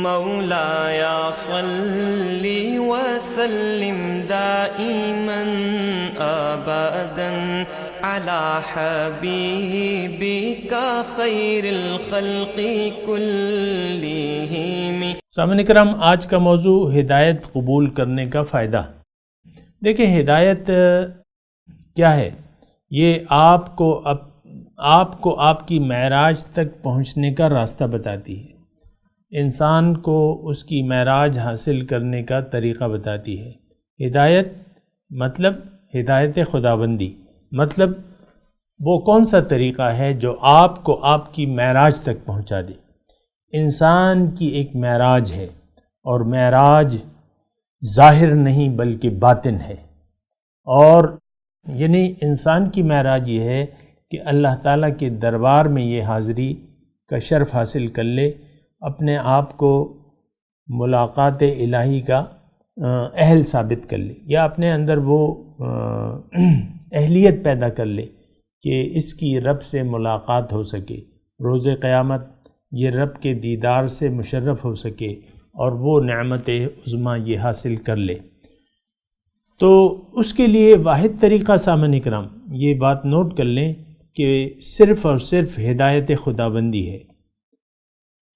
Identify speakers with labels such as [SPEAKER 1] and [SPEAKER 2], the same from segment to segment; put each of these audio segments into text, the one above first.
[SPEAKER 1] مولاي صل وسلم دائما ابدا على حبيبك خير الخلق كلهم۔
[SPEAKER 2] سامعین کرام، آج کا موضوع ہدایت قبول کرنے کا فائدہ۔ دیکھیں، ہدایت کیا ہے؟ یہ آپ کو آپ کی معراج تک پہنچنے کا راستہ بتاتی ہے، انسان کو اس کی معراج حاصل کرنے کا طریقہ بتاتی ہے۔ ہدایت مطلب ہدایت خداوندی، مطلب وہ کون سا طریقہ ہے جو آپ کو آپ کی معراج تک پہنچا دے۔ انسان کی ایک معراج ہے، اور معراج ظاہر نہیں بلکہ باطن ہے، اور یعنی انسان کی معراج یہ ہے کہ اللہ تعالیٰ کے دربار میں یہ حاضری کا شرف حاصل کر لے، اپنے آپ کو ملاقات الہی کا اہل ثابت کر لے، یا اپنے اندر وہ اہلیت پیدا کر لے کہ اس کی رب سے ملاقات ہو سکے، روز قیامت یہ رب کے دیدار سے مشرف ہو سکے، اور وہ نعمت عظمیٰ یہ حاصل کر لے۔ تو اس کے لیے واحد طریقہ، سامعین کرام، یہ بات نوٹ کر لیں کہ صرف اور صرف ہدایت خداوندی ہے۔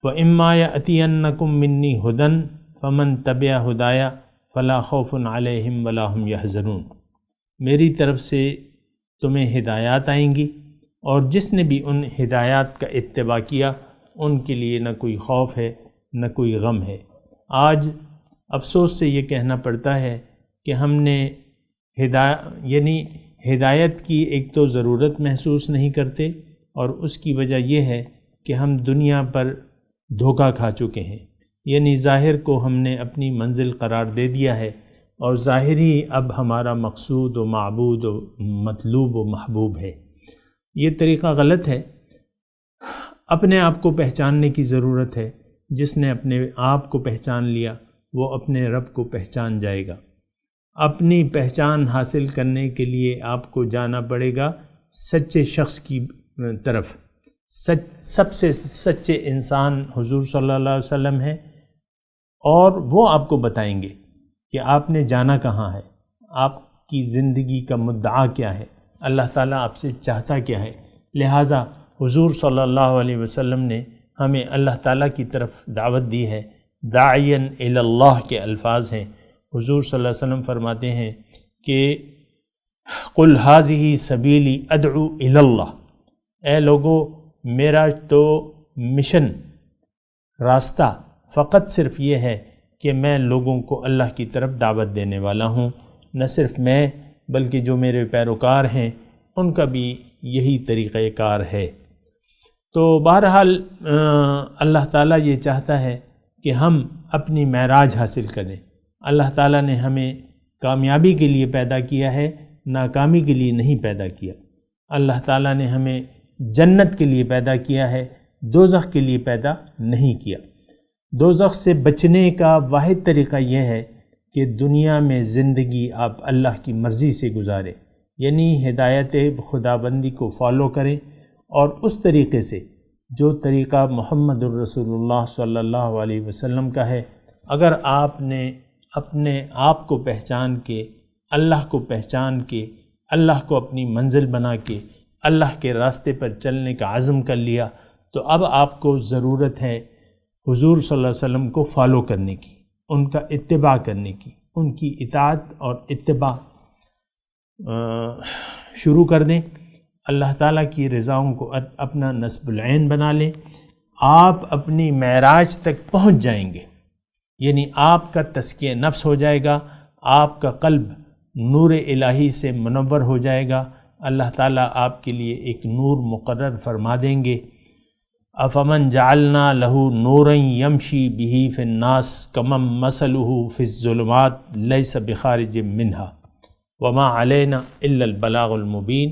[SPEAKER 2] وَإِمَّا يَأْتِيَنَّكُم مِّنِّي هُدًى فَمَن تَبِعَ هُدَايَ فَلَا خَوْفٌ عَلَيْهِمْ وَلَا هُمْ يَحْزَنُونَ۔ میری طرف سے تمہیں ہدایات آئیں گی، اور جس نے بھی ان ہدایات کا اتباع کیا ان کے لیے نہ کوئی خوف ہے نہ کوئی غم ہے۔ آج افسوس سے یہ کہنا پڑتا ہے کہ ہم نے ہدایت کی ایک تو ضرورت محسوس نہیں کرتے، اور اس کی وجہ یہ ہے کہ ہم دنیا پر دھوکہ کھا چکے ہیں، یعنی ظاہر کو ہم نے اپنی منزل قرار دے دیا ہے، اور ظاہری اب ہمارا مقصود و معبود و مطلوب و محبوب ہے۔ یہ طریقہ غلط ہے۔ اپنے آپ کو پہچاننے کی ضرورت ہے۔ جس نے اپنے آپ کو پہچان لیا وہ اپنے رب کو پہچان جائے گا۔ اپنی پہچان حاصل کرنے کے لیے آپ کو جانا پڑے گا سچے شخص کی طرف۔ سب سے سچے انسان حضور صلی اللہ علیہ وسلم ہیں، اور وہ آپ کو بتائیں گے کہ آپ نے جانا کہاں ہے، آپ کی زندگی کا مدعا کیا ہے، اللہ تعالیٰ آپ سے چاہتا کیا ہے۔ لہٰذا حضور صلی اللہ علیہ وسلم نے ہمیں اللہ تعالیٰ کی طرف دعوت دی ہے۔ داعین الی اللہ کے الفاظ ہیں۔ حضور صلی اللہ علیہ وسلم فرماتے ہیں کہ قل ھذہ سبیلی ادعو الی اللہ، اے لوگو میرا تو مشن، راستہ فقط صرف یہ ہے کہ میں لوگوں کو اللہ کی طرف دعوت دینے والا ہوں۔ نہ صرف میں بلکہ جو میرے پیروکار ہیں ان کا بھی یہی طریقہ کار ہے۔ تو بہرحال اللہ تعالیٰ یہ چاہتا ہے کہ ہم اپنی معراج حاصل کریں۔ اللہ تعالیٰ نے ہمیں کامیابی کے لیے پیدا کیا ہے، ناکامی کے لیے نہیں پیدا کیا۔ اللہ تعالیٰ نے ہمیں جنت کے لیے پیدا کیا ہے، دوزخ کے لیے پیدا نہیں کیا۔ دوزخ سے بچنے کا واحد طریقہ یہ ہے کہ دنیا میں زندگی آپ اللہ کی مرضی سے گزاریں، یعنی ہدایت خداوندی کو فالو کریں، اور اس طریقے سے جو طریقہ محمد الرسول اللہ صلی اللہ علیہ وسلم کا ہے۔ اگر آپ نے اپنے آپ کو پہچان کے، اللہ کو پہچان کے، اللہ کو اپنی منزل بنا کے اللہ کے راستے پر چلنے کا عزم کر لیا، تو اب آپ کو ضرورت ہے حضور صلی اللہ علیہ وسلم کو فالو کرنے کی، ان کا اتباع کرنے کی، ان کی اطاعت اور اتباع شروع کر دیں۔ اللہ تعالیٰ کی رضاؤں کو اپنا نصب العین بنا لیں۔ آپ اپنی معراج تک پہنچ جائیں گے، یعنی آپ کا تزکیہ نفس ہو جائے گا، آپ کا قلب نور الہی سے منور ہو جائے گا۔ اللہ تعالیٰ آپ کے لیے ایک نور مقرر فرما دیں گے۔ افمن جعلنا له نورا یمشی به فی الناس کمن مثلہ فی الظلمات لیس بخارج منها وما علینا الا البلاغ المبین۔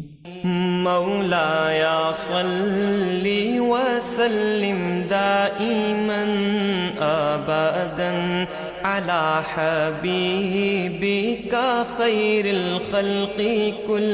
[SPEAKER 1] مولاي صل وسلم دائما ابدا على حبيبك خير الخلق كل